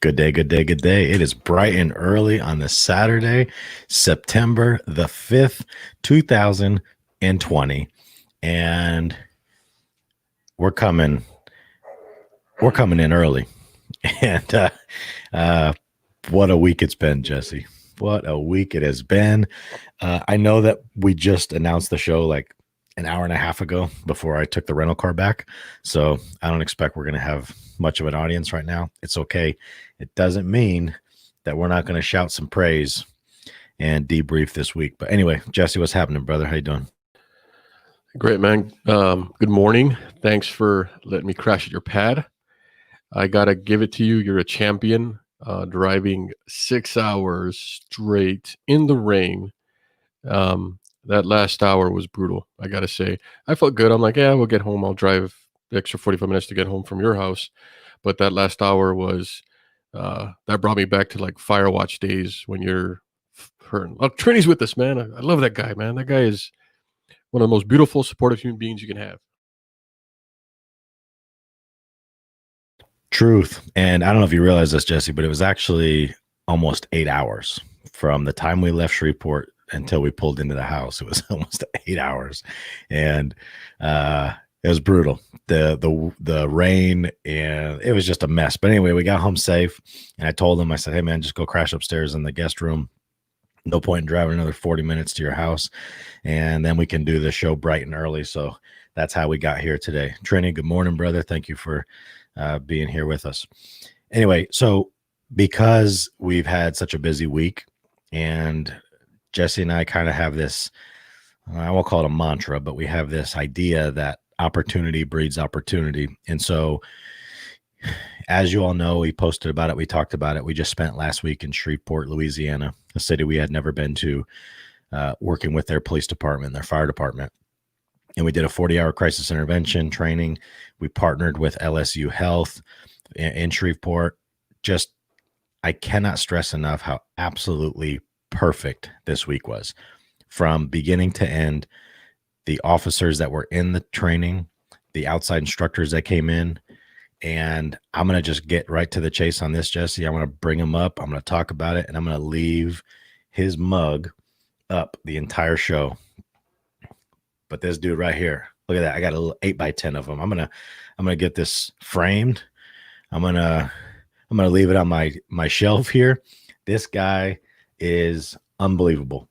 Good day, good day, good day. It is bright and early on this Saturday, September the 5th, 2020. And we're coming in early. And what a week it's been, Jesse. What a week it has been. I know that we just announced the show like an hour and a half ago before I took the rental car back. So I don't expect we're going to have much of an audience right now. It's okay. It doesn't mean that we're not going to shout some praise and debrief this week. But anyway, Jesse, what's happening, brother? How you doing? Great, man. Good morning. Thanks for letting me crash at your pad. I got to give it to you. You're a champion. Driving 6 hours straight in the rain. That last hour was brutal, I got to say. I felt good. I'm like, yeah, we'll get home. I'll drive the extra 45 minutes to get home from your house. But that last hour was, that brought me back to like Firewatch days when you're hurting. Oh, Trini's with us, man. I love that guy, man. That guy is one of the most beautiful, supportive human beings you can have. Truth. And I don't know if you realize this, Jesse, but it was actually almost 8 hours from the time we left Shreveport until we pulled into the house. It was almost 8 hours. And it was brutal. The rain, and it was just a mess. But anyway, we got home safe. And I told him, I said, hey, man, just go crash upstairs in the guest room. No point in driving another 40 minutes to your house. And then we can do the show bright and early. So that's how we got here today. Trini, good morning, brother. Thank you for being here with us. Anyway, so because we've had such a busy week, and Jesse and I kind of have this, I won't call it a mantra, but we have this idea that opportunity breeds opportunity. And so, as you all know, we posted about it. We talked about it. We just spent last week in Shreveport, Louisiana, a city we had never been to, working with their police department, their fire department. And we did a 40-hour crisis intervention training. We partnered with LSU Health in Shreveport. Just, I cannot stress enough how absolutely perfect this week was. From beginning to end, the officers that were in the training, the outside instructors that came in, and I'm going to just get right to the chase on this, Jesse. I'm going to bring him up. I'm going to talk about it, and I'm going to leave his mug up the entire show. But this dude right here, look at that. I got a little 8x10 of them. I'm gonna get this framed. I'm gonna leave it on my shelf here. This guy is unbelievable.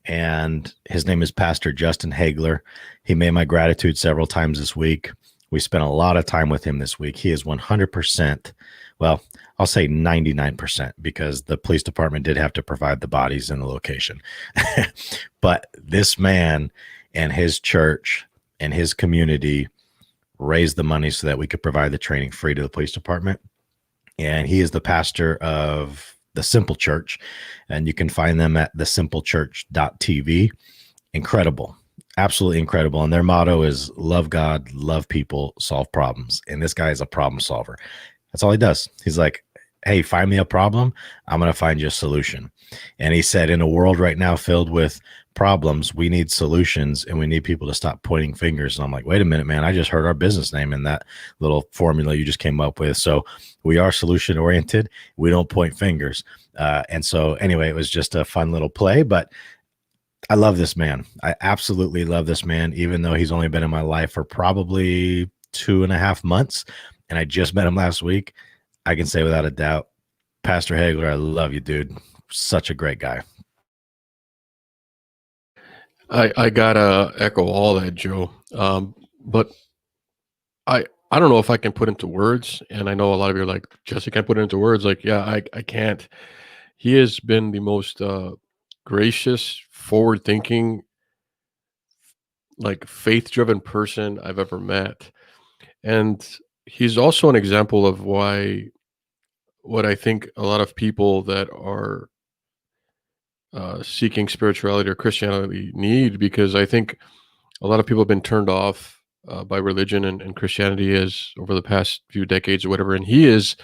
And his name is Pastor Justin Hagler. He made my gratitude several times this week. We spent a lot of time with him this week. He is 100%, well, I'll say 99%, because the police department did have to provide the bodies in the location. But this man and his church and his community raised the money so that we could provide the training free to the police department. And he is the pastor of the Simple Church, and you can find them at thesimplechurch.tv. Incredible, absolutely incredible. And their motto is love God, love people, solve problems. And this guy is a problem solver. That's all he does. He's like, hey, find me a problem, I'm going to find you a solution. And he said, in a world right now filled with problems, we need solutions, and we need people to stop pointing fingers. And I'm like, wait a minute, man, I just heard our business name in that little formula you just came up with. So we are solution oriented. We don't point fingers. And so anyway, it was just a fun little play, but I love this man. I absolutely love this man, even though he's only been in my life for probably 2.5 months. And I just met him last week. I can say without a doubt, Pastor Hagler, I love you, dude. Such a great guy. I gotta echo all that, Joe. But I don't know if I can put into words, and I know a lot of you are like, Jesse, can't put it into words. Like, yeah, I can't. He has been the most gracious, forward-thinking, like faith-driven person I've ever met, and he's also an example of what I think a lot of people that are seeking spirituality or Christianity need, because I think a lot of people have been turned off by religion and Christianity as over the past few decades or whatever. And he's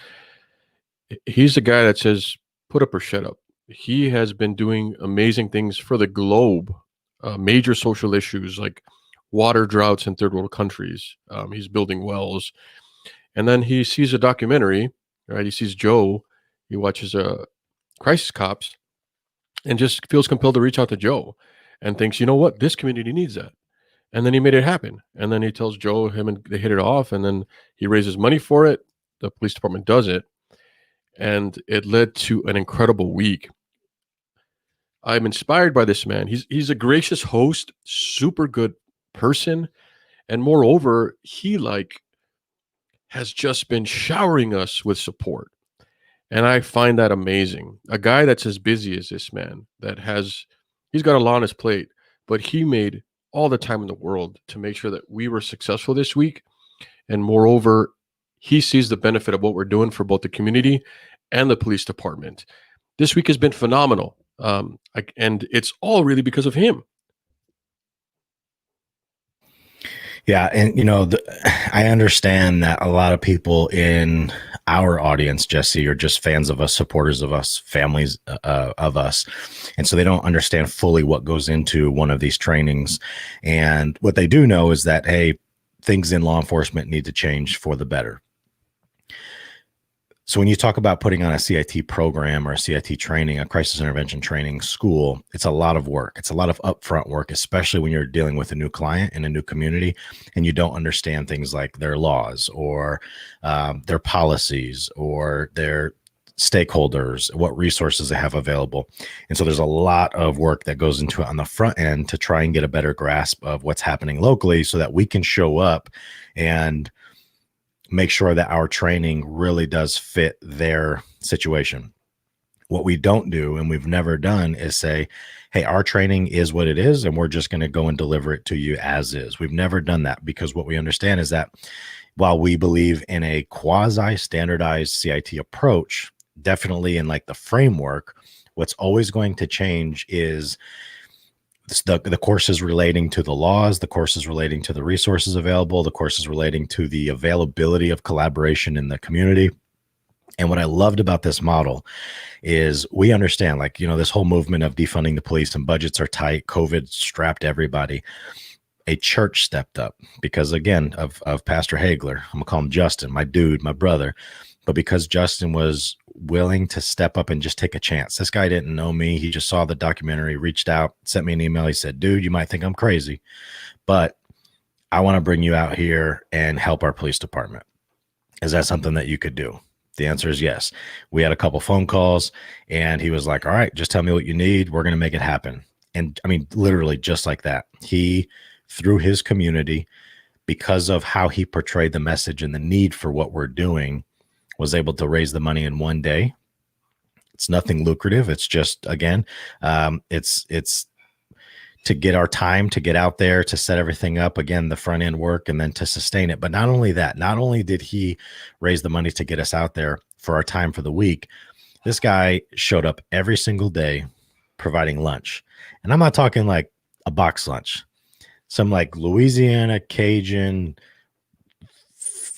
the guy that says, put up or shut up. He has been doing amazing things for the globe, major social issues like water droughts in third world countries. He's building wells. And then he sees a documentary, right? He sees Joe He watches Crisis Cops and just feels compelled to reach out to Joe and thinks, you know what, this community needs that. And then he made it happen. And then he tells Joe, him and they hit it off. And then he raises money for it. The police department does it. And it led to an incredible week. I'm inspired by this man. He's a gracious host, super good person. And moreover, he has just been showering us with support. And I find that amazing. A guy that's as busy as this man, he's got a lot on his plate, but he made all the time in the world to make sure that we were successful this week. And moreover, he sees the benefit of what we're doing for both the community and the police department. This week has been phenomenal. And it's all really because of him. Yeah. And, I understand that a lot of people in our audience, Jesse, are just fans of us, supporters of us, families of us. And so they don't understand fully what goes into one of these trainings. And what they do know is that, hey, things in law enforcement need to change for the better. So when you talk about putting on a CIT program or a CIT training, a crisis intervention training school, it's a lot of work. It's a lot of upfront work, especially when you're dealing with a new client in a new community and you don't understand things like their laws or their policies or their stakeholders, what resources they have available. And so there's a lot of work that goes into it on the front end to try and get a better grasp of what's happening locally so that we can show up and make sure that our training really does fit their situation. What we don't do, and we've never done, is say, hey, our training is what it is, and we're just going to go and deliver it to you as is. We've never done that because what we understand is that while we believe in a quasi-standardized CIT approach, definitely in like the framework, what's always going to change is the courses relating to the laws, the courses relating to the resources available, the courses relating to the availability of collaboration in the community. And what I loved about this model is we understand, this whole movement of defunding the police and budgets are tight. COVID strapped everybody. A church stepped up because, again, of Pastor Hagler. I'm gonna call him Justin, my dude, my brother. But because Justin was willing to step up and just take a chance. This guy didn't know me. He just saw the documentary, reached out, sent me an email. He said, dude, you might think I'm crazy, but I want to bring you out here and help our police department. Is that something that you could do? The answer is yes. We had a couple phone calls and he was like, all right, just tell me what you need. We're going to make it happen. And I mean, literally just like that. He, through his community, because of how he portrayed the message and the need for what we're doing, was able to raise the money in one day. It's nothing lucrative. It's just, again, it's to get our time to get out there, to set everything up, again, the front end work, and then to sustain it. But not only that, not only did he raise the money to get us out there for our time for the week, this guy showed up every single day providing lunch. And I'm not talking like a box lunch, some like Louisiana Cajun,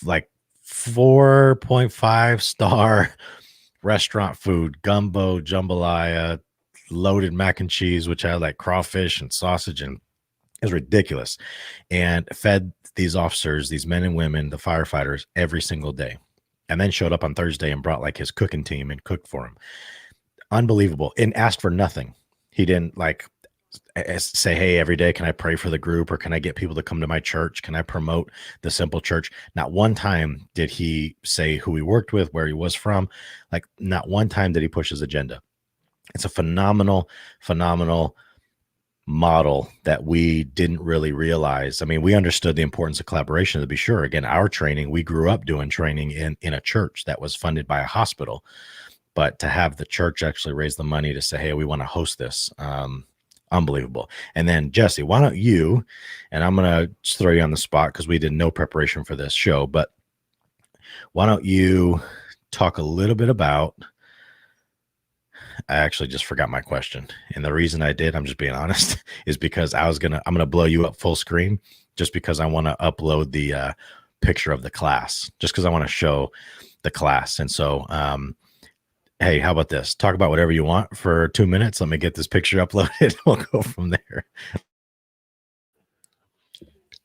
like 4.5-star restaurant food, gumbo, jambalaya, loaded mac and cheese, which had like crawfish and sausage, and it was ridiculous. And fed these officers, these men and women, the firefighters, every single day. And then showed up on Thursday and brought like his cooking team and cooked for him. Unbelievable. And asked for nothing. He didn't like say, hey, every day, can I pray for the group, or can I get people to come to my church? Can I promote the simple church? Not one time did he say who he worked with, where he was from. Like, not one time did he push his agenda. It's a phenomenal model that we didn't really realize. I mean, we understood the importance of collaboration, to be sure. Again, our training, we grew up doing training in a church that was funded by a hospital. But to have the church actually raise the money to say, hey, we want to host this, unbelievable. And then, Jesse, why don't you, and I'm going to just throw you on the spot because we did no preparation for this show, but why don't you talk a little bit about, I actually just forgot my question. And the reason I did, I'm just being honest, is because I'm going to blow you up full screen just because I want to upload the picture of the class, just because I want to show the class. And so, hey, how about this? Talk about whatever you want for 2 minutes. Let me get this picture uploaded. We'll go from there.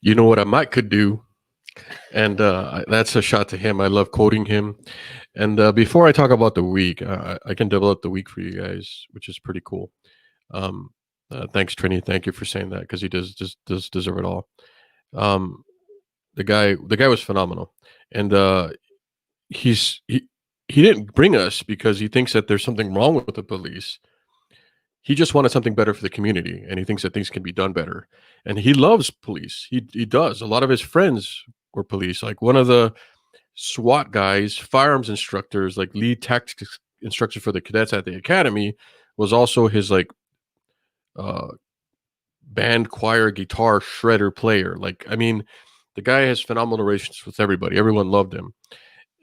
You know what I could do And that's a shot to him. I love quoting him. And before I talk about the week, I can develop the week for you guys, which is pretty cool. Um, Thanks, Trini. Thank you for saying that because he does deserve it all. Um, the guy was phenomenal, and he's he didn't bring us because he thinks that there's something wrong with the police. He just wanted something better for the community, and he thinks that things can be done better. And he loves police. He does. A lot of his friends were police. Like one of the SWAT guys, firearms instructors, like lead tactics instructor for the cadets at the academy, was also his like uh, band, choir, guitar shredder player. Like I mean, the guy has phenomenal relations with everybody. Everyone loved him,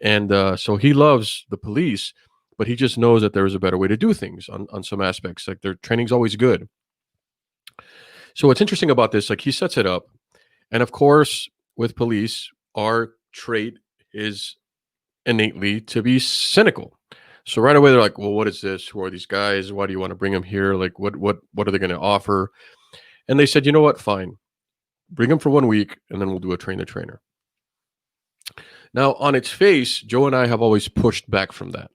and so he loves the police. But he just knows that there is a better way to do things on some aspects. Like their training's always good. So what's interesting about this, like he sets it up, and of course, with police, our trait is innately to be cynical. So right away they're like, "Well, what is this? Who are these guys? Why do you want to bring them here? Like, what are they going to offer?" And they said, "You know what? Fine, bring them for 1 week, and then we'll do a train the trainer." Now, on its face, Joe and I have always pushed back from that.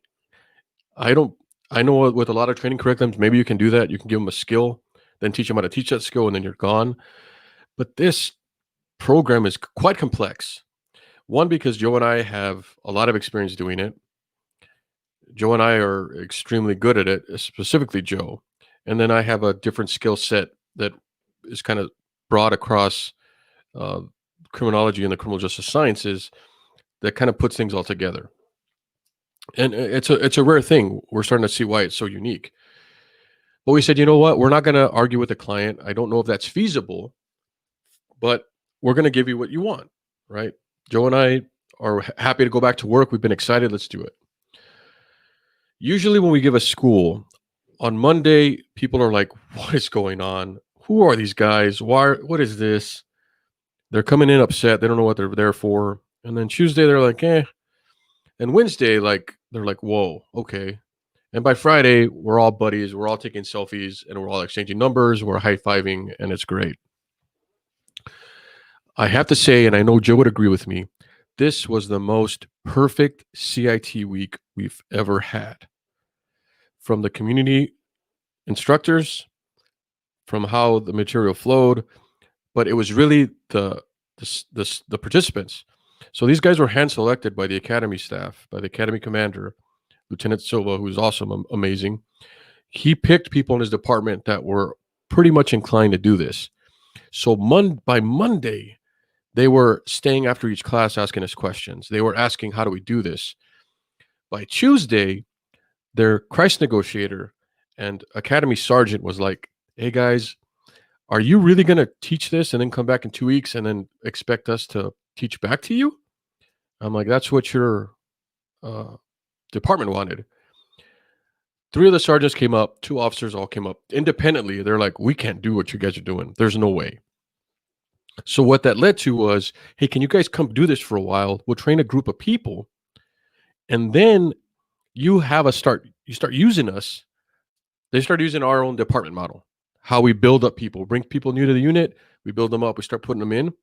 I don't. I know with a lot of training curriculums, maybe you can do that. You can give them a skill, then teach them how to teach that skill, and then you're gone. But this program is quite complex. One, because Joe and I have a lot of experience doing it. Joe and I are extremely good at it, specifically Joe. And then I have a different skill set that is kind of broad across uh, criminology and the criminal justice sciences that kind of puts things all together. And it's a rare thing. We're starting to see why it's so unique. But we said, you know what? We're not going to argue with the client. I don't know if that's feasible, but we're going to give you what you want, right? Joe and I are happy to go back to work. We've been excited. Let's do it. Usually, when we give a school on Monday, people are like, "What is going on? Who are these guys? Why? What is this?" They're coming in upset. They don't know what they're there for. And then Tuesday, they're like, "Eh." And Wednesday, like they're like, "Whoa, okay." And by Friday, we're all buddies. We're all taking selfies and we're all exchanging numbers. We're high fiving, and it's great. I have to say, and I know Joe would agree with me, this was the most perfect CIT week we've ever had. From the community instructors, from how the material flowed, but it was really the participants. So these guys were hand selected by the academy staff, by the academy commander, Lieutenant Silva, who's awesome, amazing. He picked people in his department that were pretty much inclined to do this. So by Monday, they were staying after each class asking us questions. They were asking, how do we do this? By Tuesday, their Christ negotiator and academy sergeant was like, hey guys, are you really going to teach this and then come back in 2 weeks and then expect us to teach back to you? I'm like, that's what your department wanted. 3 of the sergeants came up, 2 officers all came up independently. They're like, we can't do what you guys are doing. There's no way. So what that led to was, hey, can you guys come do this for a while? We'll train a group of people. And then you start using us. They start using our own department model, how we build up people, bring people new to the unit. We build them up. We start putting them in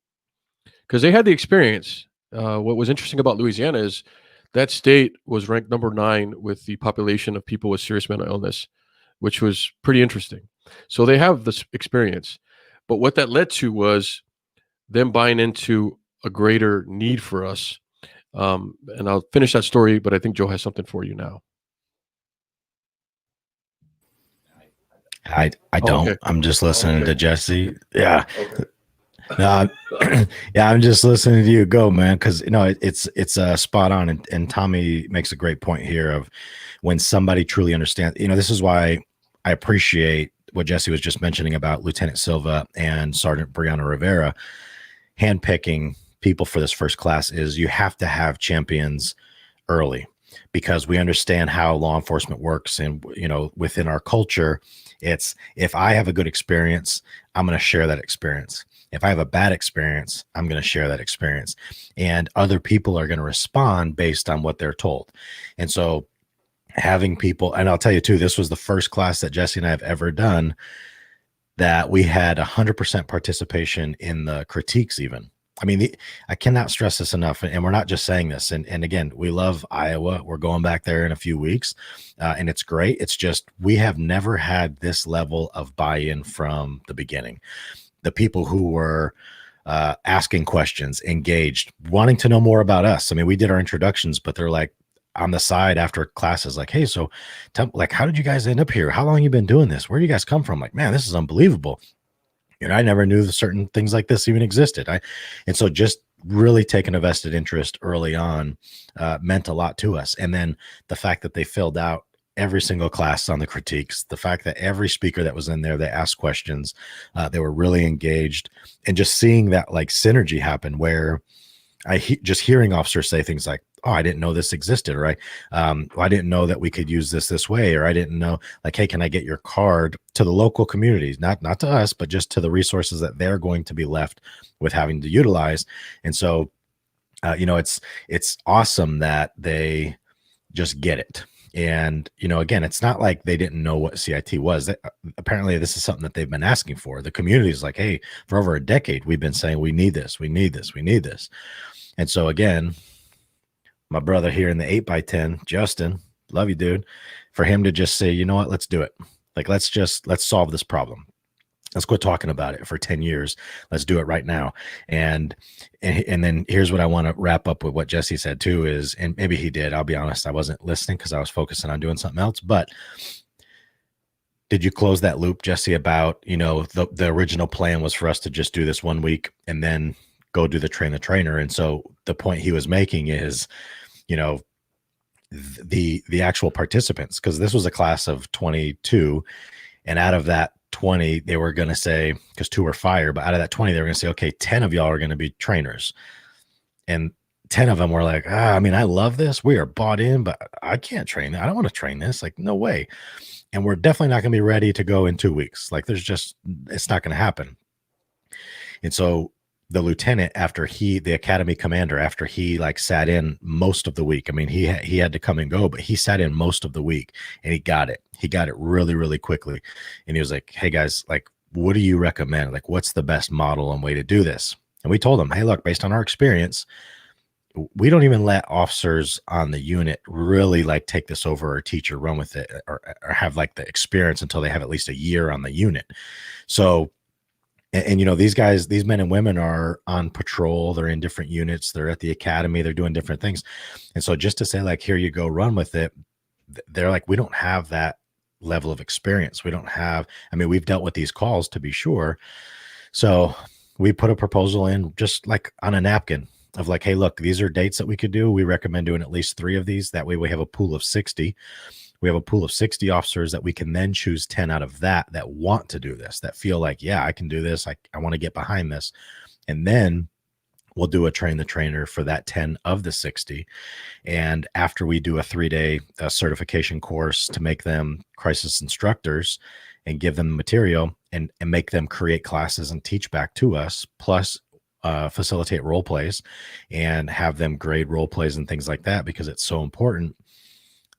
because they had the experience. What was interesting about Louisiana is that state was ranked number 9 with the population of people with serious mental illness, which was pretty interesting. So they have this experience. But what that led to was them buying into a greater need for us. And I'll finish that story, but I think Joe has something for you now. I don't. Okay. I'm just listening to Jesse. Yeah. Okay. No, yeah, I'm just listening to you go, man, because it's spot on, and Tommy makes a great point here of when somebody truly understands. This is why I appreciate what Jesse was just mentioning about Lieutenant Silva and Sergeant Brianna Rivera handpicking people for this first class. Is you have to have champions early because we understand how law enforcement works, and within our culture, it's if I have a good experience, I'm going to share that experience. If I have a bad experience, I'm going to share that experience, and other people are going to respond based on what they're told. And so having people, and I'll tell you too, this was the first class that Jesse and I have ever done that we had 100% participation in the critiques even. I mean, I cannot stress this enough, and we're not just saying this. And again, we love Iowa. We're going back there in a few weeks, and it's great. It's just we have never had this level of buy-in from the beginning. The people who were asking questions, engaged, wanting to know more about us. I mean, we did our introductions, but they're like on the side after classes, like, hey, so like, how did you guys end up here? How long you been doing this? Where do you guys come from? Like, man, this is unbelievable. I never knew that certain things like this even existed. And so just really taking a vested interest early on meant a lot to us. And then the fact that they filled out every single class on the critiques, the fact that every speaker that was in there, they asked questions, they were really engaged, and just seeing that like synergy happen where just hearing officers say things like, oh, I didn't know this existed, or I didn't know that we could use this way, or I didn't know, like, hey, can I get your card to the local communities, not to us, but just to the resources that they're going to be left with having to utilize. And so, it's awesome that they just get it. And, again, it's not like they didn't know what CIT was. Apparently, this is something that they've been asking for. The community is like, hey, for over a decade, we've been saying we need this, we need this, we need this. And so, again, my brother here in the 8x10, Justin, love you, dude, for him to just say, you know what, let's do it. Like, let's solve this problem. Let's quit talking about it for 10 years. Let's do it right now. And then here's what I want to wrap up with what Jesse said too is, and maybe he did, I'll be honest, I wasn't listening because I was focusing on doing something else, but did you close that loop, Jesse, about, the original plan was for us to just do this 1 week and then go do the trainer. And so the point he was making is, the actual participants, because this was a class of 22, and out of that 20, they were going to say, because 2 were fired, but out of that 20, they were going to say, okay, 10 of y'all are going to be trainers. And 10 of them were like, I mean, I love this. We are bought in, but I can't train. I don't want to train this. Like, no way. And we're definitely not going to be ready to go in 2 weeks. Like, it's not going to happen. And so the lieutenant, the academy commander, after he like sat in most of the week, I mean, he had to come and go, but he sat in most of the week and he got it really, really quickly. And he was like, hey guys, like, what do you recommend? Like, what's the best model and way to do this? And we told him, hey, look, based on our experience, we don't even let officers on the unit really like take this over or teach or run with it or have like the experience until they have at least a year on the unit. So, and these guys, these men and women are on patrol. They're in different units. They're at the academy. They're doing different things. And so just to say like, here you go, run with it. They're like, we don't have that level of experience. We don't have, I mean, we've dealt with these calls to be sure. So we put a proposal in just like on a napkin of like, hey, look, these are dates that we could do. We recommend doing at least 3 of these. That way we have a pool of 60. We have a pool of 60 officers that we can then choose 10 out of that want to do this, that feel like, yeah, I can do this. I want to get behind this. And then we'll do a train the trainer for that 10 of the 60. And after we do a 3-day certification course to make them crisis instructors and give them the material and make them create classes and teach back to us, plus facilitate role plays and have them grade role plays and things like that, because it's so important.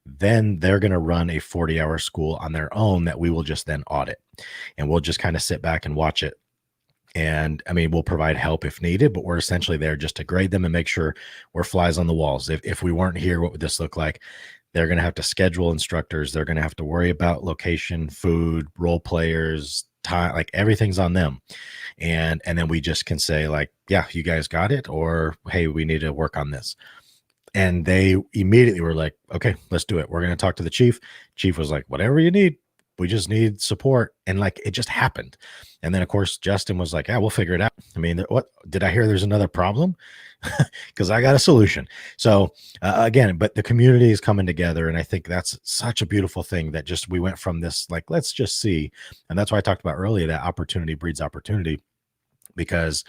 Then they're going to run a 40-hour school on their own that we will just then audit, and we'll just kind of sit back and watch it. And I mean, we'll provide help if needed, but we're essentially there just to grade them and make sure we're flies on the walls. If we weren't here, what would this look like? They're going to have to schedule instructors. They're going to have to worry about location, food, role players, time, like everything's on them. And then we just can say like, yeah, you guys got it, or hey, we need to work on this. And they immediately were like, okay, let's do it. We're going to talk to the chief. Chief was like, whatever you need, we just need support. And like, it just happened. And then of course, Justin was like, yeah, we'll figure it out. I mean, what did I hear? There's another problem because I got a solution. So again, but the community is coming together. And I think that's such a beautiful thing that just, we went from this, like, let's just see. And that's why I talked about earlier, that opportunity breeds opportunity, because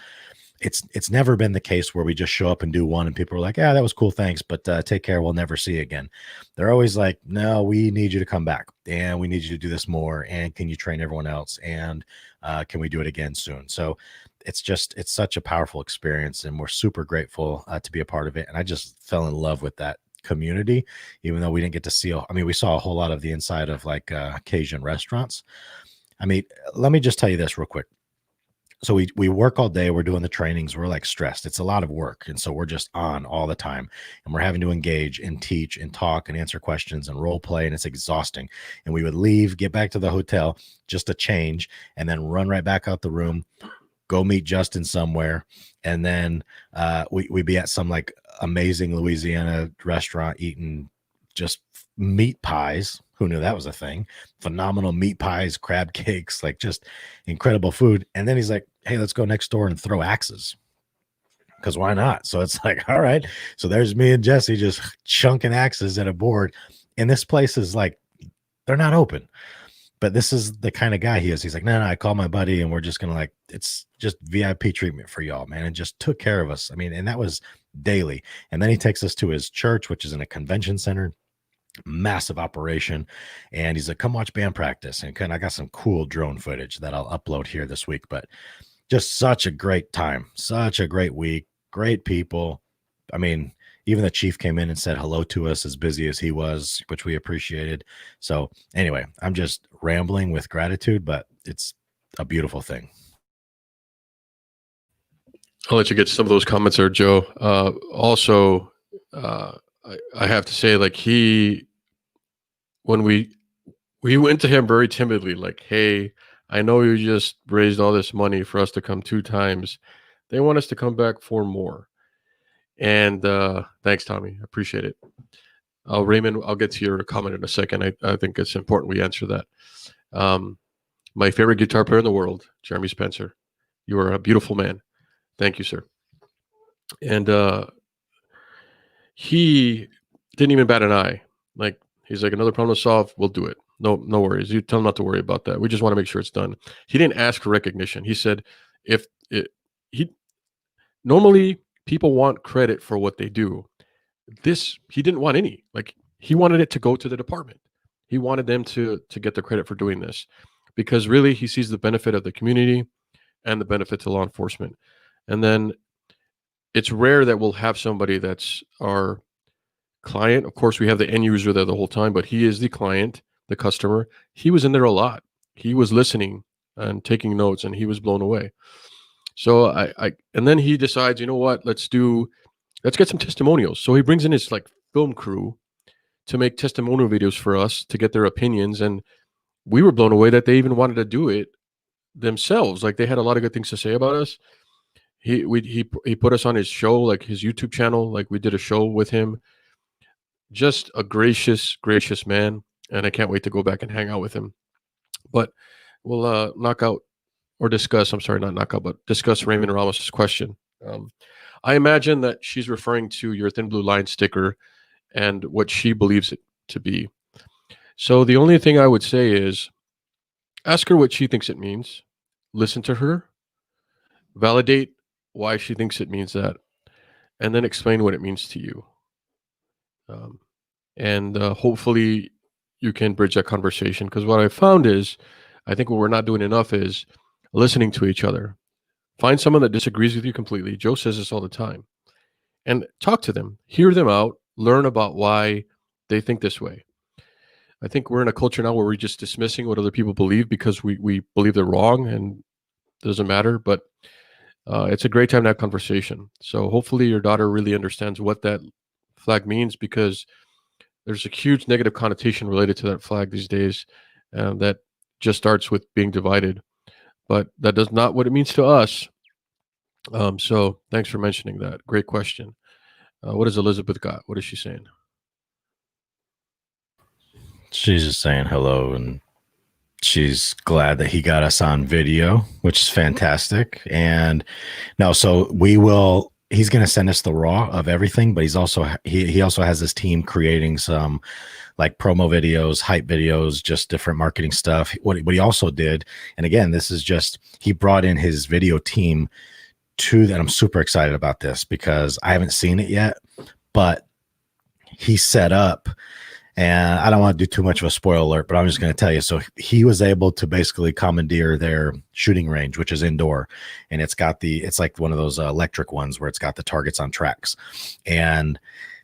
it's never been the case where we just show up and do one and people are like, yeah, that was cool, thanks, but take care, we'll never see you again. They're always like, no, we need you to come back, and we need you to do this more, and can you train everyone else, and can we do it again soon? So it's such a powerful experience, and we're super grateful to be a part of it. And I just fell in love with that community, even though we didn't get to see, I mean, we saw a whole lot of the inside of like Cajun restaurants. I mean, let me just tell you this real quick. so we work all day. We're doing the trainings. We're like stressed. It's a lot of work. And so we're just on all the time, and we're having to engage and teach and talk and answer questions and role play. And it's exhausting. And we would leave, get back to the hotel just to change, and then run right back out the room, go meet Justin somewhere. And then we'd be at some like amazing Louisiana restaurant eating just meat pies. Who knew that was a thing? Phenomenal meat pies, crab cakes, like just incredible food. And then he's like, hey, let's go next door and throw axes. Because why not? So it's like, all right. So there's me and Jesse just chunking axes at a board. And this place is like, they're not open. But this is the kind of guy he is. He's like, no, I call my buddy and we're just going to like, it's just VIP treatment for y'all, man. And just took care of us. I mean, and that was daily. And then he takes us to his church, which is in a convention center, massive operation. And he's like, come watch band practice. And I got some cool drone footage that I'll upload here this week. But just such a great time, such a great week, great people. I mean, even the chief came in and said hello to us, as busy as he was, which we appreciated. So anyway, I'm just rambling with gratitude, but it's a beautiful thing. I'll let you get some of those comments there, Joe. Also, I have to say, like, when we went to him very timidly, like, hey, I know you just raised all this money for us to come 2 times. They want us to come back 4 more. And thanks, Tommy. I appreciate it. Raymond, I'll get to your comment in a second. I think it's important we answer that. My favorite guitar player in the world, Jeremy Spencer. You are a beautiful man. Thank you, sir. And he didn't even bat an eye. Like, he's like, another problem to solve, we'll do it. No worries. You tell him not to worry about that. We just want to make sure it's done. He didn't ask for recognition. He said, normally people want credit for what they do. He didn't want any. Like, he wanted it to go to the department. He wanted them to get the credit for doing this, because really he sees the benefit of the community and the benefit to law enforcement. And then it's rare that we'll have somebody that's our client. Of course, we have the end user there the whole time, but he is the client, the customer. He was in there a lot. He was listening and taking notes, and he was blown away. So and then he decides, you know what, let's get some testimonials. So he brings in his like film crew to make testimonial videos for us to get their opinions. And we were blown away that they even wanted to do it themselves. Like, they had a lot of good things to say about us. He put us on his show, like his YouTube channel. Like, we did a show with him. Just a gracious man. And I can't wait to go back and hang out with him. But we'll discuss Raymond Ramos' question. I imagine that she's referring to your thin blue line sticker and what she believes it to be. So the only thing I would say is ask her what she thinks it means. Listen to her. Validate why she thinks it means that. And then explain what it means to you. And hopefully you can bridge that conversation. Because what I found is, I think what we're not doing enough is listening to each other. Find someone that disagrees with you completely. Joe says this all the time. And talk to them. Hear them out. Learn about why they think this way. I think we're in a culture now where we're just dismissing what other people believe because we believe they're wrong, and it doesn't matter. But it's a great time to have conversation. So hopefully your daughter really understands what that flag means, because there's a huge negative connotation related to that flag these days, and that just starts with being divided. But that does not what it means to us. So thanks for mentioning that. Great question. What has Elizabeth got? What is she saying? She's just saying hello, and she's glad that he got us on video, which is fantastic. And no, so he's going to send us the raw of everything, but he also has his team creating some like promo videos, hype videos, just different marketing stuff. What he also did, and again, this is just, he brought in his video team to that. I'm super excited about this because I haven't seen it yet, but he set up, and I don't want to do too much of a spoiler alert, but I'm just going to tell you. So he was able to basically commandeer their shooting range, which is indoor, and it's like one of those electric ones where it's got the targets on tracks. And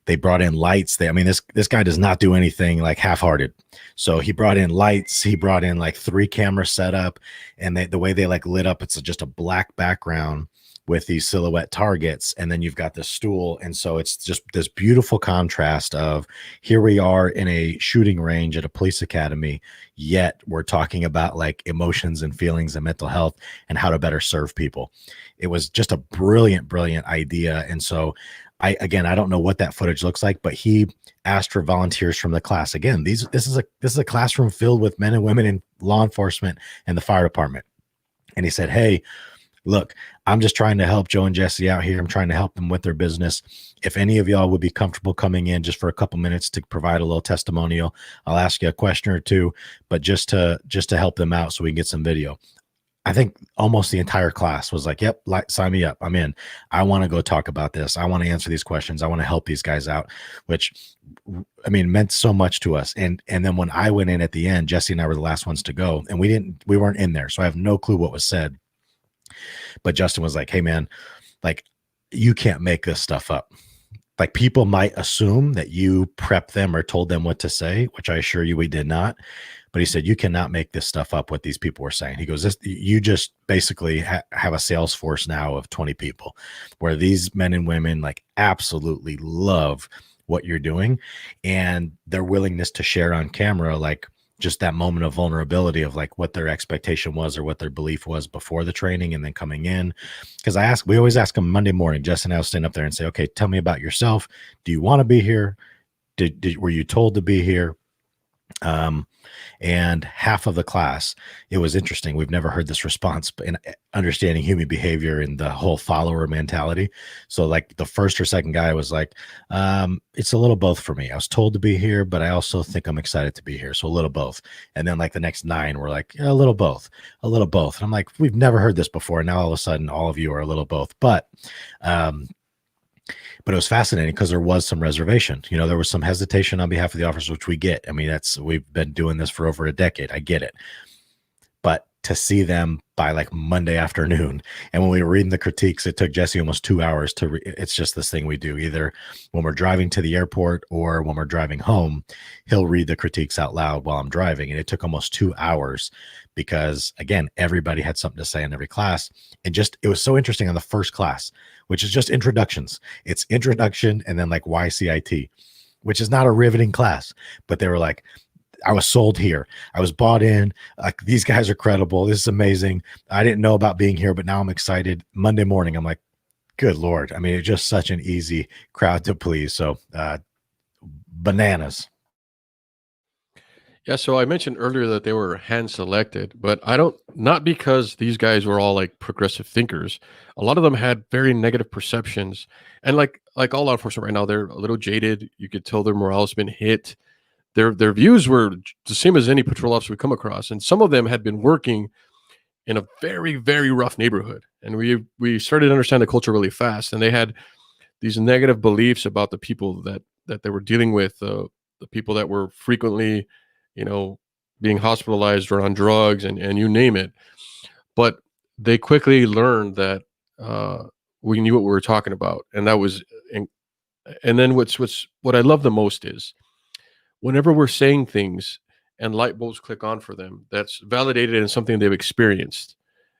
They brought in lights. This guy does not do anything like half-hearted. So he brought in lights. He brought in like 3 camera setup, and the way they like lit up, it's just a black background with these silhouette targets, and then you've got the stool. And so it's just this beautiful contrast of, here we are in a shooting range at a police academy, yet we're talking about like emotions and feelings and mental health and how to better serve people. It was just a brilliant idea. And so I don't know what that footage looks like, but he asked for volunteers from the class. Again, this is a classroom filled with men and women in law enforcement and the fire department. And he said, hey, look, I'm just trying to help Joe and Jesse out here. I'm trying to help them with their business. If any of y'all would be comfortable coming in just for a couple minutes to provide a little testimonial, I'll ask you a question or two, but just to help them out so we can get some video. I think almost the entire class was like, yep, sign me up. I'm in. I want to go talk about this. I want to answer these questions. I want to help these guys out, which meant so much to us. And then when I went in at the end, Jesse and I were the last ones to go, and we weren't in there. So I have no clue what was said. But Justin was like, hey man, like, you can't make this stuff up. Like, people might assume that you prepped them or told them what to say, which I assure you we did not. But he said, you cannot make this stuff up, what these people were saying. He goes, you just basically have a sales force now of 20 people, where these men and women like absolutely love what you're doing, and their willingness to share on camera, like just that moment of vulnerability of like what their expectation was or what their belief was before the training and then coming in. Because we always ask them Monday morning, Jess and I will stand up there and say, okay, tell me about yourself. Do you want to be here? Were you told to be here? And half of the class, it was interesting. We've never heard this response, but in understanding human behavior and the whole follower mentality. So like the first or second guy was like, it's a little both for me. I was told to be here, but I also think I'm excited to be here. So a little both. And then like the next 9 were like, yeah, a little both. And I'm like, we've never heard this before. Now all of a sudden, all of you are a little both. But it was fascinating because there was some reservation. There was some hesitation on behalf of the officers, which we get. I mean, we've been doing this for over a decade. I get it. But to see them by like Monday afternoon, and when we were reading the critiques, it took Jesse almost 2 hours to it's just this thing we do. Either when we're driving to the airport or when we're driving home, he'll read the critiques out loud while I'm driving. And it took almost 2 hours because, again, everybody had something to say in every class. And it was so interesting on the first class, which is just introductions. It's introduction and then like YCIT, which is not a riveting class, but they were like, I was sold here. I was bought in. Like, these guys are credible. This is amazing. I didn't know about being here, but now I'm excited. Monday morning, I'm like, good Lord. I mean, it's just such an easy crowd to please. So bananas. Yeah, so I mentioned earlier that they were hand selected, but not because these guys were all like progressive thinkers. A lot of them had very negative perceptions, and like all law enforcement right now, they're a little jaded. You could tell their morale's been hit. Their views were the same as any patrol officer we come across, and some of them had been working in a very, very rough neighborhood, and we started to understand the culture really fast, and they had these negative beliefs about the people that they were dealing with, the people that were frequently, being hospitalized or on drugs and you name it. But they quickly learned that we knew what we were talking about. And that was, and then what I love the most is whenever we're saying things and light bulbs click on for them, that's validated in something they've experienced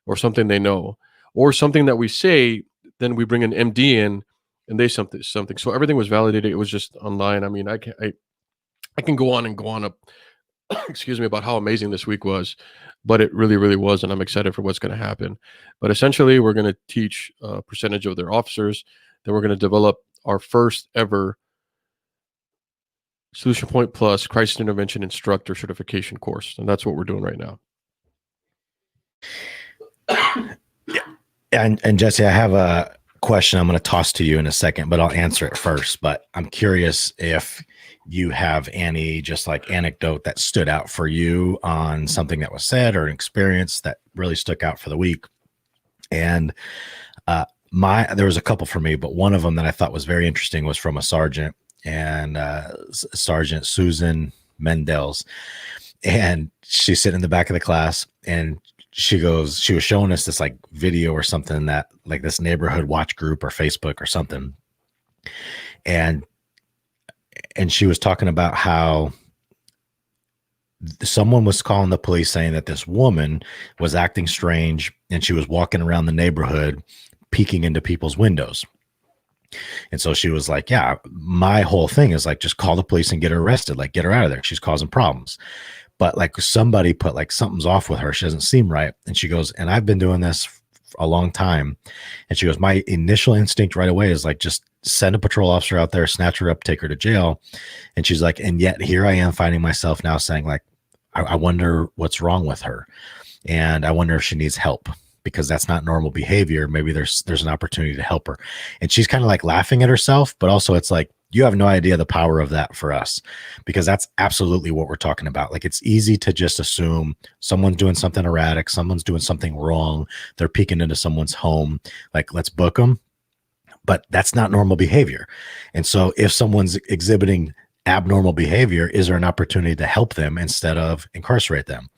or something they know, or something that we say, then we bring an MD in and they something. So everything was validated. It was just online. I mean, I can go on and go on up, excuse me, about how amazing this week was, but it really, really was. And I'm excited for what's going to happen. But essentially, we're going to teach a percentage of their officers. Then we're going to develop our first ever Solution Point Plus Crisis Intervention Instructor Certification course. And that's what we're doing right now. Yeah. And Jesse, I have a question I'm going to toss to you in a second, but I'll answer it first. But I'm curious if you have any just like anecdote that stood out for you on something that was said or an experience that really stuck out for the week. And there was a couple for me, but one of them that I thought was very interesting was from a sergeant, and Sergeant Susan Mendels. And she's sitting in the back of the class, and she was showing us this like video or something that like this neighborhood watch group or Facebook or something. And and she was talking about how someone was calling the police saying that this woman was acting strange and she was walking around the neighborhood peeking into people's windows. And so she was like, yeah, my whole thing is like, just call the police and get her arrested, like get her out of there, she's causing problems. But like somebody put like something's off with her, she doesn't seem right. And she goes, and I've been doing this a long time. And she goes, my initial instinct right away is like, just send a patrol officer out there, snatch her up, take her to jail. And she's like, and yet here I am finding myself now saying like, I wonder what's wrong with her. And I wonder if she needs help, because that's not normal behavior. Maybe there's an opportunity to help her. And she's kind of like laughing at herself, but also it's like, you have no idea the power of that for us, because that's absolutely what we're talking about. Like, it's easy to just assume someone's doing something erratic, someone's doing something wrong, they're peeking into someone's home, like, let's book them. But that's not normal behavior. And so if someone's exhibiting abnormal behavior, is there an opportunity to help them instead of incarcerate them?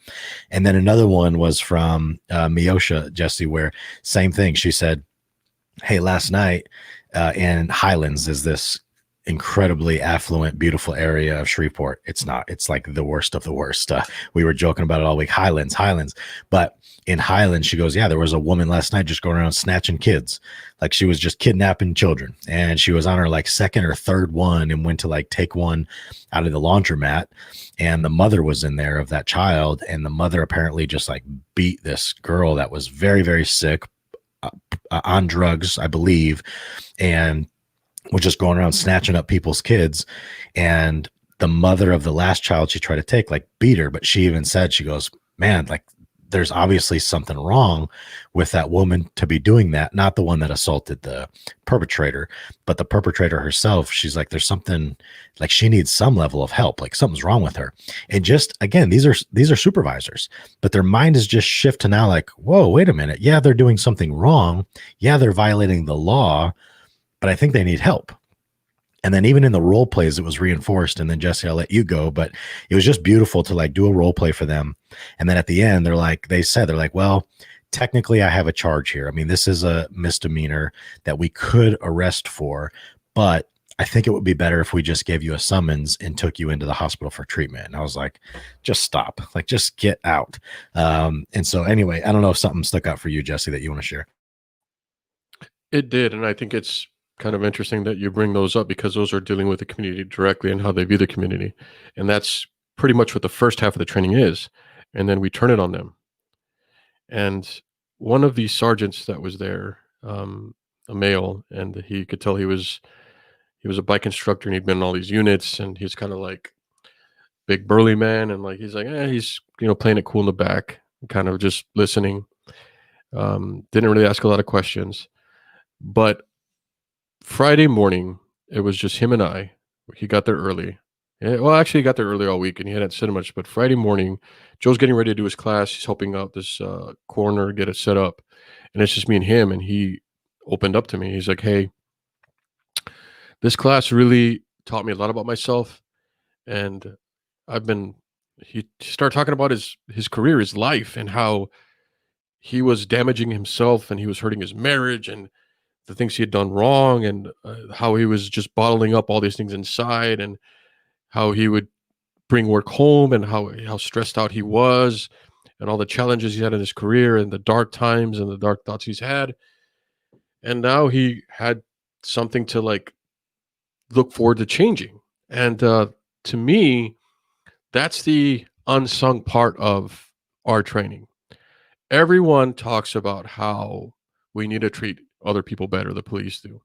And then another one was from Miosha, Jesse, where same thing. She said, hey, last night in Highlands is this incredibly affluent, beautiful area of Shreveport. It's not, it's like the worst of the worst. We were joking about it all week. Highlands. But in Highlands, she goes, yeah, there was a woman last night just going around snatching kids. Like, she was just kidnapping children. And she was on her like second or third one and went to like take one out of the laundromat. And the mother was in there of that child. And the mother apparently just like beat this girl that was very, very sick, on drugs, I believe. And was just going around snatching up people's kids. And the mother of the last child she tried to take, like, beat her. But she even said, she goes, man, like, there's obviously something wrong with that woman to be doing that. Not the one that assaulted the perpetrator, but the perpetrator herself. She's like, there's something, like, she needs some level of help. Like, something's wrong with her. And just, again, these are supervisors, but their mind is just shift to now like, whoa, wait a minute. Yeah, they're doing something wrong. Yeah, they're violating the law, but I think they need help. And then even in the role plays, it was reinforced. And then, Jesse, I'll let you go, but it was just beautiful to like do a role play for them. And then at the end, they're like, well, technically I have a charge here. I mean, this is a misdemeanor that we could arrest for, but I think it would be better if we just gave you a summons and took you into the hospital for treatment. And I was like, just stop, like, just get out. And so anyway, I don't know if something stuck out for you, Jesse, that you want to share. It did. And I think it's kind of interesting that you bring those up, because those are dealing with the community directly and how they view the community. And that's pretty much what the first half of the training is. And then we turn it on them. And one of these sergeants that was there, a male, and he could tell he was a bike instructor, and he'd been in all these units, and he's kind of like big burly man. And like, he's like, he's, playing it cool in the back, kind of just listening. Didn't really ask a lot of questions. But Friday morning, it was just him and I. He got there early. Well, actually, he got there early all week, and he hadn't said much. But Friday morning, Joe's getting ready to do his class. He's helping out this corner, get it set up. And it's just me and him. And he opened up to me. He's like, hey, this class really taught me a lot about myself. And he started talking about his career, his life, and how he was damaging himself and he was hurting his marriage and the things he had done wrong, and how he was just bottling up all these things inside, and how he would bring work home, and how stressed out he was, and all the challenges he had in his career, and the dark times and the dark thoughts he's had. And now he had something to like look forward to changing. And to me, that's the unsung part of our training. Everyone talks about how we need to treat other people better, the police do.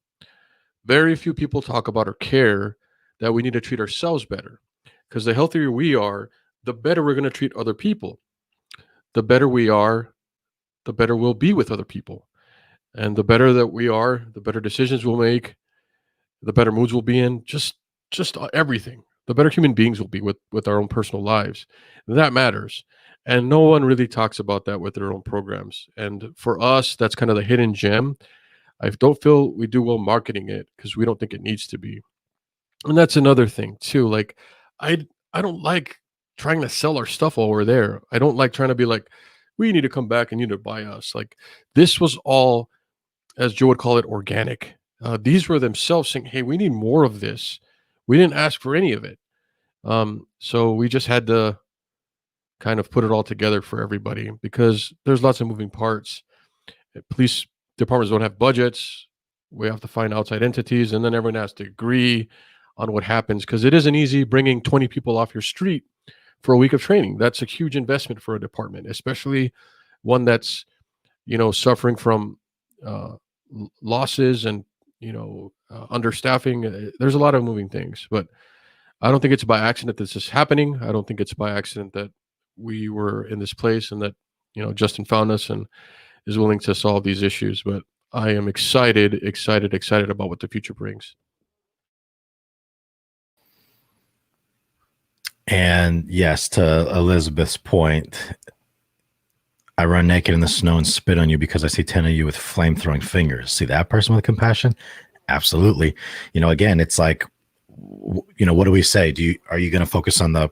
Very few people talk about or care that we need to treat ourselves better, because the healthier we are, the better we're going to treat other people. The better we are, the better we'll be with other people. And the better that we are, the better decisions we'll make, the better moods we'll be in, just everything. The better human beings will be with our own personal lives. That matters. And no one really talks about that with their own programs. And for us, that's kind of the hidden gem. I don't feel we do well marketing it, because we don't think it needs to be. And that's another thing too. Like, I don't like trying to sell our stuff while we're there. I don't like trying to be like, we need to come back and you need to buy us. Like, this was all, as Joe would call it, organic. These were themselves saying, hey, we need more of this. We didn't ask for any of it. So we just had to kind of put it all together for everybody because there's lots of moving parts. Police departments don't have budgets. We have to find outside entities, and then everyone has to agree on what happens because it isn't easy bringing 20 people off your street for a week of training. That's a huge investment for a department, especially one that's, suffering from losses and, understaffing. There's a lot of moving things, but I don't think it's by accident this is happening. I don't think it's by accident that we were in this place and that, Justin found us and is willing to solve these issues. But I am excited about what the future brings. And yes, to Elizabeth's point, I run naked in the snow and spit on you because I see 10 of you with flame-throwing fingers. See that person with compassion? Absolutely. Again, it's like, what do we say? Are you going to focus on the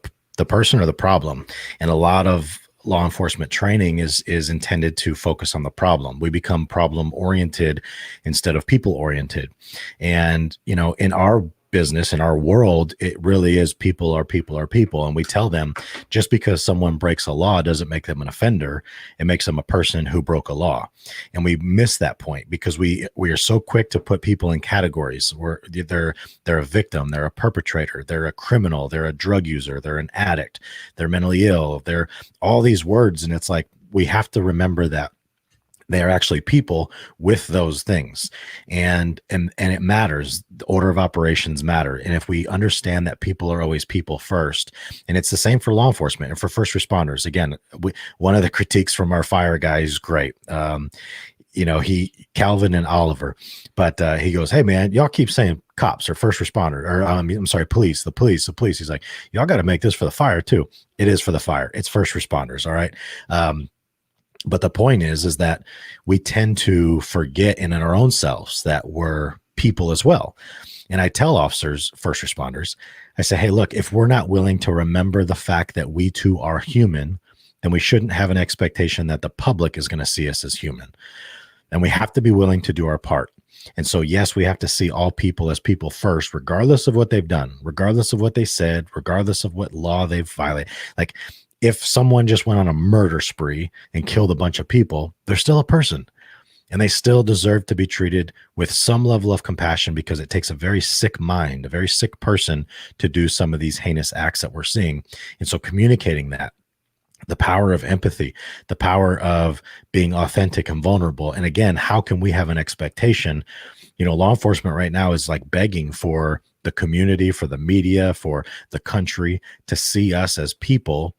person or the problem? And a lot of law enforcement training is intended to focus on the problem. We become problem oriented instead of people oriented. And, in our business, in our world, it really is people are people are people. And we tell them just because someone breaks a law doesn't make them an offender. It makes them a person who broke a law. And we miss that point because we are so quick to put people in categories where they're a victim, they're a perpetrator, they're a criminal, they're a drug user, they're an addict, they're mentally ill, they're all these words. And it's like, we have to remember that they are actually people with those things, and it matters. The order of operations matter. And if we understand that people are always people first, and it's the same for law enforcement and for first responders. Again, one of the critiques from our fire guy is great. Calvin and Oliver, but he goes, "Hey man, y'all keep saying cops or first responder, or I'm sorry, police, the police. He's like, y'all got to make this for the fire too. It is for the fire. It's first responders. All right. But the point is that we tend to forget in our own selves that we're people as well. And I tell officers, first responders, I say, hey, look, if we're not willing to remember the fact that we too are human, then we shouldn't have an expectation that the public is going to see us as human. And we have to be willing to do our part. And so, yes, we have to see all people as people first, regardless of what they've done, regardless of what they said, regardless of what law they've violated. Like, if someone just went on a murder spree and killed a bunch of people, they're still a person, and they still deserve to be treated with some level of compassion, because it takes a very sick mind, a very sick person to do some of these heinous acts that we're seeing. And so communicating that, the power of empathy, the power of being authentic and vulnerable. And again, how can we have an expectation? Law enforcement right now is like begging for the community, for the media, for the country to see us as people.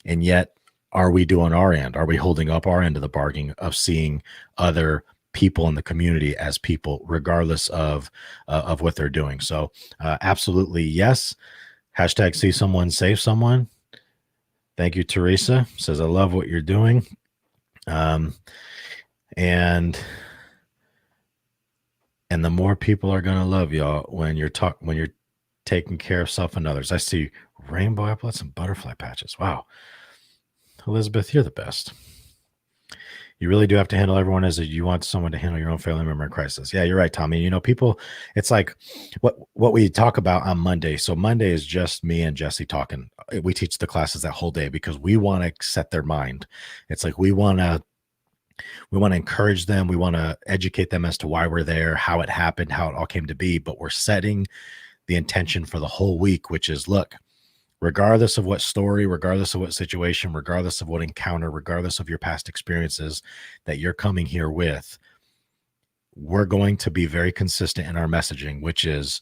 And yet, are we doing our end? Are we holding up our end of the bargain of seeing other people in the community as people, regardless of what they're doing? So absolutely, yes. Hashtag see someone, save someone. Thank you, Teresa. Says, I love what you're doing. And the more people are going to love y'all when you're taking care of self and others. I see rainbow epaulets and butterfly patches. Wow. Elizabeth, you're the best. You really do have to handle everyone as you want someone to handle your own family member in crisis. Yeah, you're right, Tommy. People, it's like what we talk about on Monday. So Monday is just me and Jesse talking. We teach the classes that whole day because we want to set their mind. It's like we want to encourage them. We want to educate them as to why we're there, how it happened, how it all came to be. But we're setting the intention for the whole week, which is, look, regardless of what story, regardless of what situation, regardless of what encounter, regardless of your past experiences that you're coming here with, we're going to be very consistent in our messaging, which is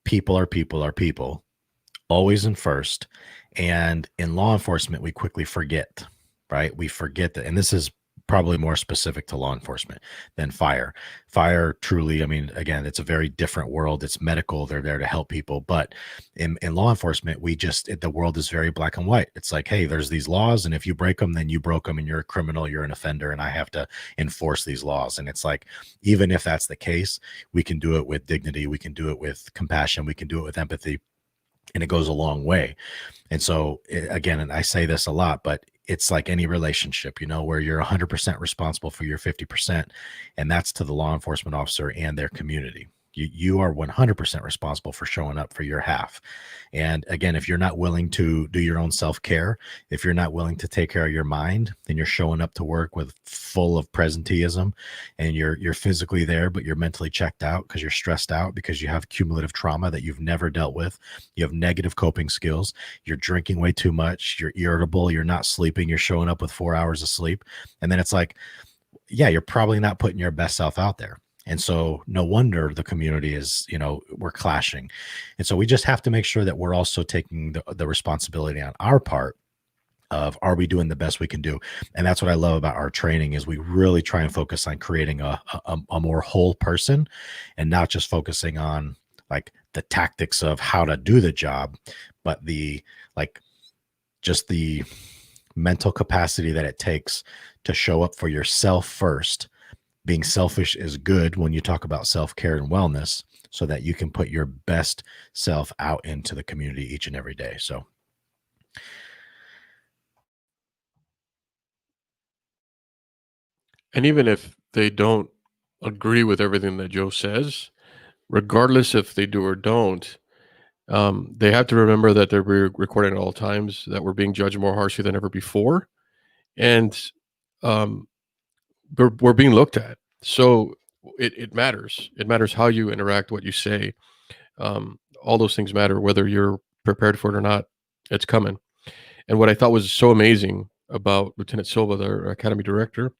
people are people are people, always and first. And in law enforcement, we quickly forget, right? We forget that. And this is probably more specific to law enforcement than fire. Fire truly, I mean, again, it's a very different world. It's medical. They're there to help people. But in law enforcement, the world is very black and white. It's like, hey, there's these laws, and if you break them, then you broke them and you're a criminal, you're an offender, and I have to enforce these laws. And it's like, even if that's the case, we can do it with dignity. We can do it with compassion. We can do it with empathy. And it goes a long way. And so, again, and I say this a lot, but it's like any relationship, where you're 100% responsible for your 50%. And that's to the law enforcement officer and their community. You are 100% responsible for showing up for your half. And again, if you're not willing to do your own self-care, if you're not willing to take care of your mind, then you're showing up to work with full of presenteeism, and you're physically there, but you're mentally checked out because you're stressed out because you have cumulative trauma that you've never dealt with. You have negative coping skills. You're drinking way too much. You're irritable. You're not sleeping. You're showing up with 4 hours of sleep. And then it's like, yeah, you're probably not putting your best self out there. And so no wonder the community is, we're clashing. And so we just have to make sure that we're also taking the responsibility on our part of, are we doing the best we can do? And that's what I love about our training, is we really try and focus on creating a more whole person, and not just focusing on like the tactics of how to do the job, but just the mental capacity that it takes to show up for yourself first. Being selfish is good when you talk about self-care and wellness, so that you can put your best self out into the community each and every day. So And even if they don't agree with everything that Joe says, regardless if they do or don't, they have to remember that they're recording at all times, that we're being judged more harshly than ever before, and um, we're being looked at. So it matters. It matters how you interact, what you say. All those things matter, whether you're prepared for it or not. It's coming. And what I thought was so amazing about Lieutenant Silva, their academy director,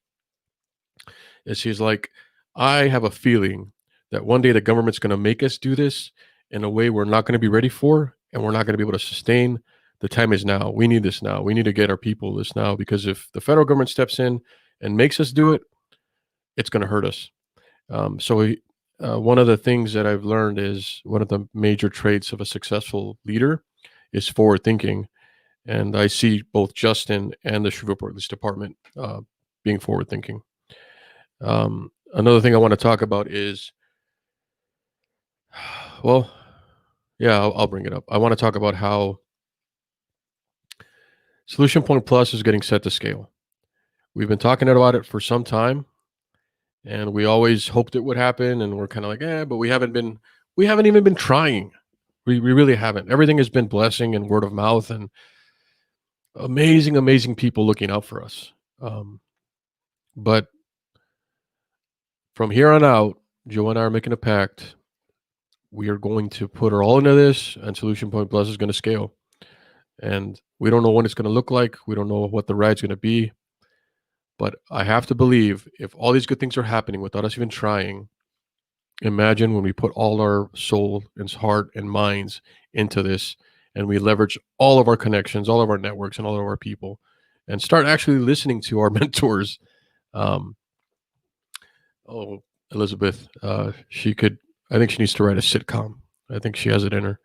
is he's like, I have a feeling that one day the government's going to make us do this in a way we're not going to be ready for, and we're not going to be able to sustain. The time is now. We need this now. We need to get our people this now, because if the federal government steps in and makes us do it, it's going to hurt us. One of the things that I've learned is one of the major traits of a successful leader is forward thinking. And I see both Justin and the Shreveport Police Department being forward thinking. Another thing I want to talk about is, well, yeah, I'll bring it up. I want to talk about how Solution Point Plus is getting set to scale. We've been talking about it for some time, and we always hoped it would happen, and we're kind of like, but we haven't even been trying. We really haven't. Everything has been blessing and word of mouth and amazing people looking out for us. But from here on out, Joe and I are making a pact. We are going to put her all into this, and Solution Point Plus is going to scale. And we don't know what it's going to look like. We don't know what the ride's going to be. But I have to believe, if all these good things are happening without us even trying, imagine when we put all our soul and heart and minds into this, and we leverage all of our connections, all of our networks, and all of our people, and start actually listening to our mentors. Elizabeth, I think she needs to write a sitcom. I think she has it in her.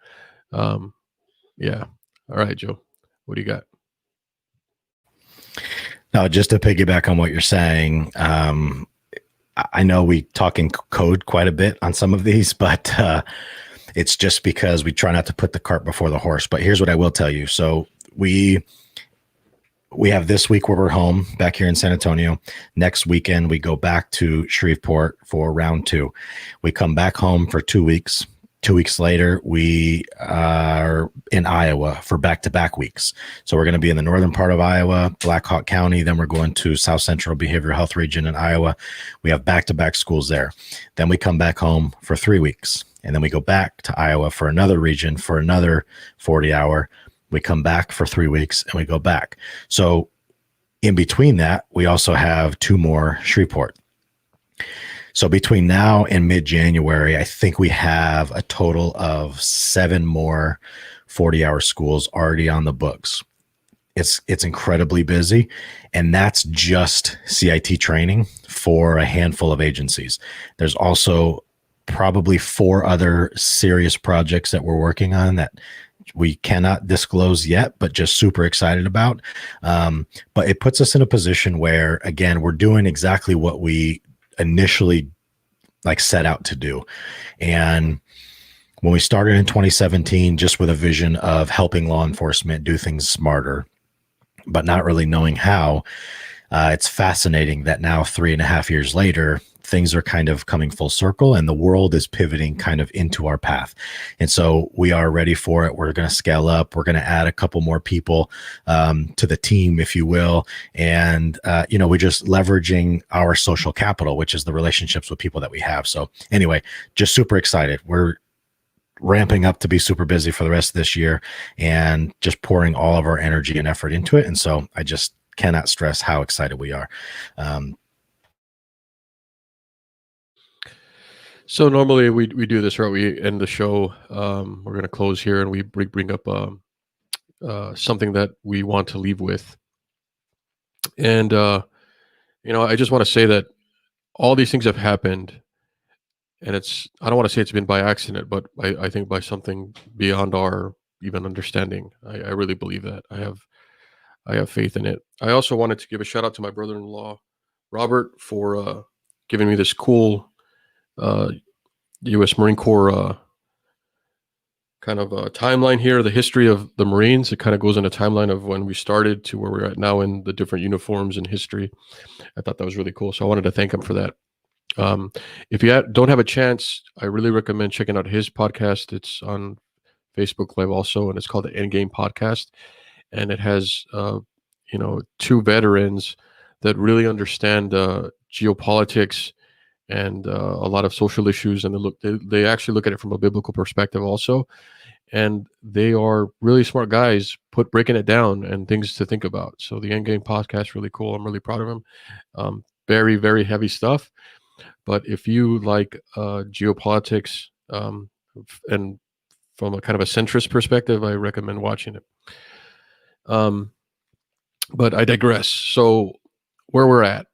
Yeah. All right, Joe, what do you got? Now, just to piggyback on what you're saying, I know we talk in code quite a bit on some of these, but it's just because we try not to put the cart before the horse. But here's what I will tell you. So we have this week where we're home back here in San Antonio. Next weekend, we go back to Shreveport for round 2. We come back home for 2 weeks. 2 weeks later, we are in Iowa for back-to-back weeks. So we're going to be in the northern part of Iowa, Black Hawk County. Then we're going to South Central Behavioral Health Region in Iowa. We have back-to-back schools there. Then we come back home for 3 weeks. And then we go back to Iowa for another region for another 40-hour. We come back for 3 weeks and we go back. So in between that, we also have 2 more Shreveport. So between now and mid-January, I think we have a total of 7 more 40-hour schools already on the books. It's incredibly busy, and that's just CIT training for a handful of agencies. There's also probably 4 other serious projects that we're working on that we cannot disclose yet, but just super excited about. But it puts us in a position where, again, we're doing exactly what we initially set out to do. And when we started in 2017, just with a vision of helping law enforcement do things smarter, but not really knowing how, it's fascinating that now 3.5 years later, things are kind of coming full circle and the world is pivoting kind of into our path. And so we are ready for it. We're going to scale up. We're going to add a couple more people to the team, if you will. And, we're just leveraging our social capital, which is the relationships with people that we have. So anyway, just super excited. We're ramping up to be super busy for the rest of this year and just pouring all of our energy and effort into it. And so I just cannot stress how excited we are. So normally we do this, right? We end the show. We're going to close here, and we bring up something that we want to leave with. And I just want to say that all these things have happened, and I don't want to say it's been by accident, but I think by something beyond our even understanding. I really believe that. I have faith in it. I also wanted to give a shout out to my brother-in-law, Robert, for giving me this cool U.S. Marine Corps kind of a timeline here, the history of the Marines. It kind of goes in a timeline of when we started to where we're at now in the different uniforms and history. I thought that was really cool. So I wanted to thank him for that. If you don't have a chance, I really recommend checking out his podcast. It's on Facebook Live also, and it's called the Endgame Podcast. And it has, two veterans that really understand geopolitics and a lot of social issues, and they actually look at it from a biblical perspective also. And they are really smart guys, breaking it down and things to think about. So the Endgame Podcast, really cool. I'm really proud of him. Very, very heavy stuff. But if you like geopolitics and from a kind of a centrist perspective, I recommend watching it. But I digress. So where we're at,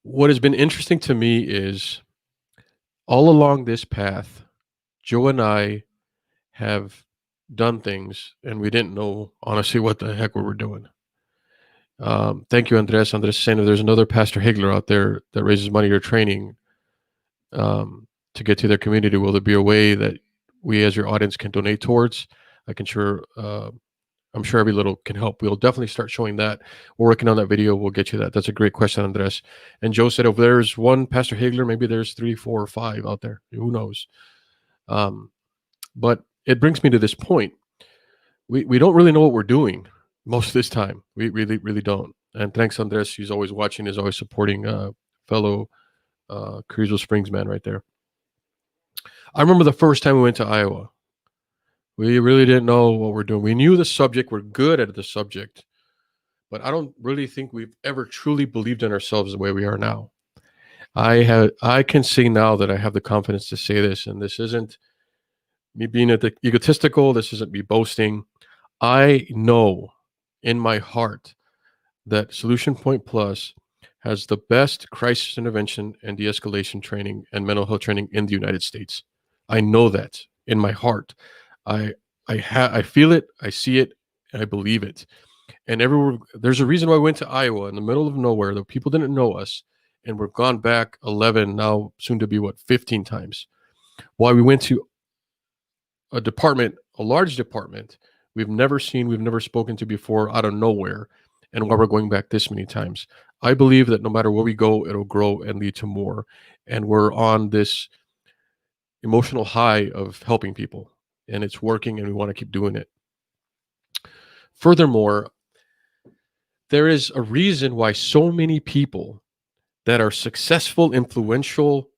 what has been interesting to me is all along this path, Joe and I have done things and we didn't know honestly what the heck we were doing. Thank you, Andres. Andres saying if there's another Pastor Higler out there that raises money or training to get to their community, will there be a way that we as your audience can donate towards? I'm sure every little can help. We'll definitely start showing that. We're working on that video. We'll get you that. That's a great question, Andres. And Joe said if there's one Pastor Higler, maybe there's 3, 4, or 5 out there. Who knows? But it brings me to this point. We don't really know what we're doing most of this time. We really, really don't. And thanks, Andres. He's always watching, is always supporting fellow Carrizo Springs man right there. I remember the first time we went to Iowa. We really didn't know what we're doing. We knew the subject. We're good at the subject. But I don't really think we've ever truly believed in ourselves the way we are now. I can say now that I have the confidence to say this, and this isn't me being egotistical. This isn't me boasting. I know in my heart that Solution Point Plus has the best crisis intervention and de-escalation training and mental health training in the United States. I know that in my heart. I feel it, I see it, and I believe it. And everywhere, there's a reason why we went to Iowa in the middle of nowhere. The people didn't know us, and we've gone back 11, now soon to be 15 times. Why we went to a department, a large department we've never seen, we've never spoken to before, out of nowhere, and why we're going back this many times. I believe that no matter where we go, it'll grow and lead to more. And we're on this emotional high of helping people, and it's working, and we want to keep doing it. Furthermore, there is a reason why so many people that are successful, influential,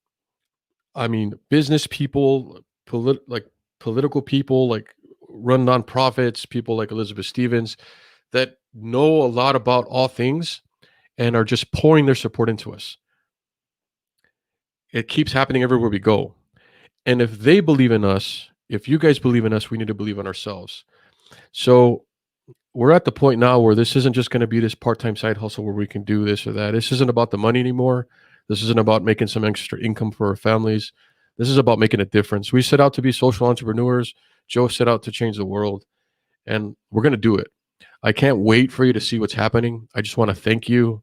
business people, political people, like run nonprofits, people like Elizabeth Stevens, that know a lot about all things and are just pouring their support into us. It keeps happening everywhere we go. And if they believe in us, if you guys believe in us, we need to believe in ourselves. So we're at the point now where this isn't just going to be this part-time side hustle where we can do this or that. This isn't about the money anymore. This isn't about making some extra income for our families. This is about making a difference. We set out to be social entrepreneurs. Joe set out to change the world, and we're going to do it. I can't wait for you to see what's happening. I just want to thank you,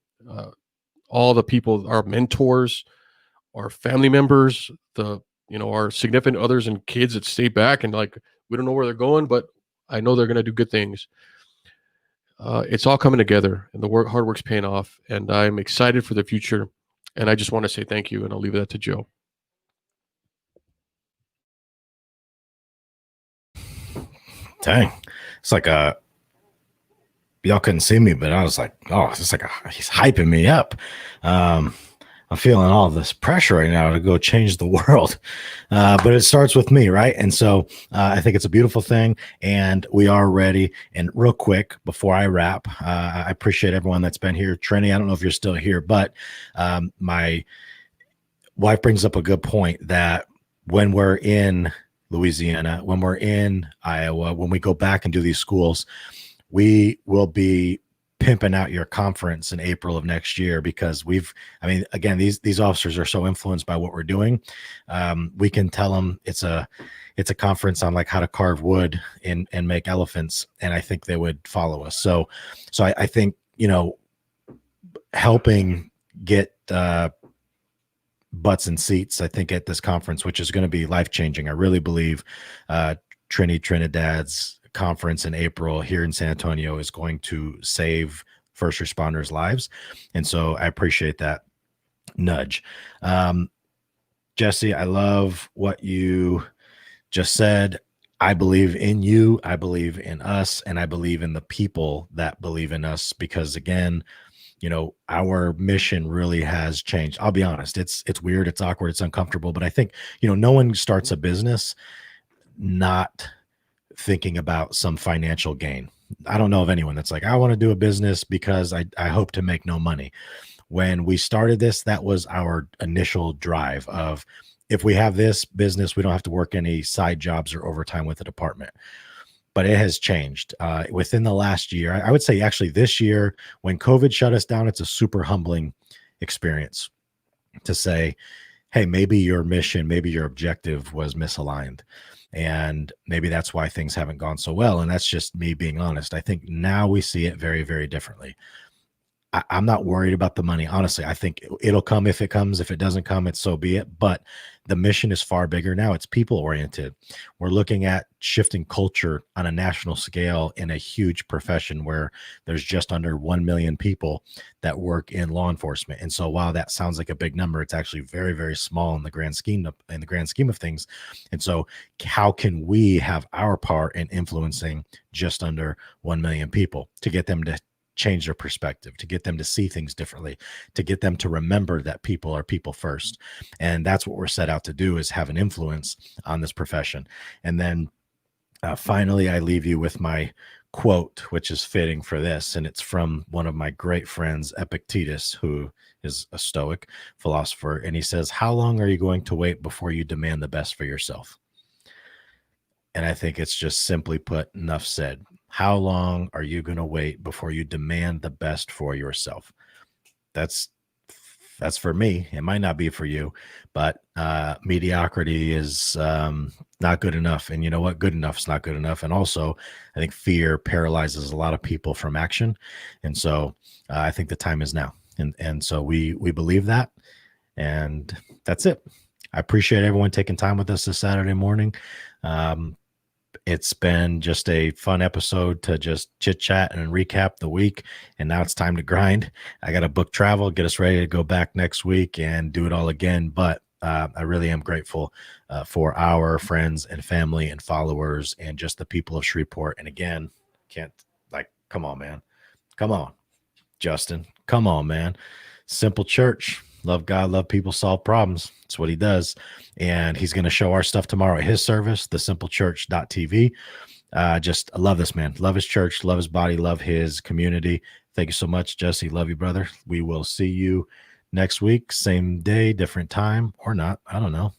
all the people, our mentors, our family members, our significant others and kids that stay back and we don't know where they're going, but I know they're going to do good things. It's all coming together, and the hard work's paying off, and I'm excited for the future. And I just want to say thank you, and I'll leave that to Joe. Dang. It's like y'all couldn't see me, but I was like, oh, it's like he's hyping me up. I'm feeling all this pressure right now to go change the world. But it starts with me, right? And so I think it's a beautiful thing, and we are ready. And real quick, before I wrap, I appreciate everyone that's been here. Trini, I don't know if you're still here, but my wife brings up a good point that when we're in Louisiana, when we're in Iowa, when we go back and do these schools, we will be pimping out your conference in April of next year, because again, these officers are so influenced by what we're doing. We can tell them it's a conference on like how to carve wood and make elephants, and I think they would follow us. So I think, helping get butts and seats, I think, at this conference, which is going to be life-changing. I really believe Trinidad's conference in April here in San Antonio is going to save first responders' lives. And so I appreciate that nudge. Jesse, I love what you just said. I believe in you. I believe in us, and I believe in the people that believe in us, because again, our mission really has changed. I'll be honest. It's weird. It's awkward. It's uncomfortable, but I think, no one starts a business not thinking about some financial gain. I don't know of anyone that's like, I want to do a business because I hope to make no money. When we started this, that was our initial drive of, if we have this business, we don't have to work any side jobs or overtime with the department. But it has changed within the last year. I would say actually this year, when COVID shut us down, it's a super humbling experience to say, hey, maybe your mission, maybe your objective was misaligned. And maybe that's why things haven't gone so well. And that's just me being honest. I think now we see it very, very differently. I'm not worried about the money. Honestly, I think it'll come if it comes. If it doesn't come, it's so be it. But the mission is far bigger now. It's people oriented. We're looking at shifting culture on a national scale in a huge profession where there's just under 1 million people that work in law enforcement. And so while that sounds like a big number, it's actually very, very small in the grand scheme of things. And so how can we have our part in influencing just under 1 million people to get them to change their perspective, to get them to see things differently, to get them to remember that people are people first. And that's what we're set out to do, is have an influence on this profession. And then finally, I leave you with my quote, which is fitting for this. And it's from one of my great friends, Epictetus, who is a Stoic philosopher. And he says, how long are you going to wait before you demand the best for yourself? And I think it's just simply put, enough said. How long are you going to wait before you demand the best for yourself? That's for me. It might not be for you, but mediocrity is not good enough. And you know what? Good enough is not good enough. And also, I think fear paralyzes a lot of people from action. And so I think the time is now. And so we believe that. And that's it. I appreciate everyone taking time with us this Saturday morning. It's been just a fun episode to just chit chat and recap the week. And now it's time to grind. I got to book travel, get us ready to go back next week and do it all again. But I really am grateful for our friends and family and followers and just the people of Shreveport. And again, come on, man. Come on, Justin. Come on, man. Simple church. Love God, love people, solve problems. That's what he does. And he's going to show our stuff tomorrow at his service, thesimplechurch.tv. I love this man. Love his church, love his body, love his community. Thank you so much, Jesse. Love you, brother. We will see you next week. Same day, different time, or not. I don't know.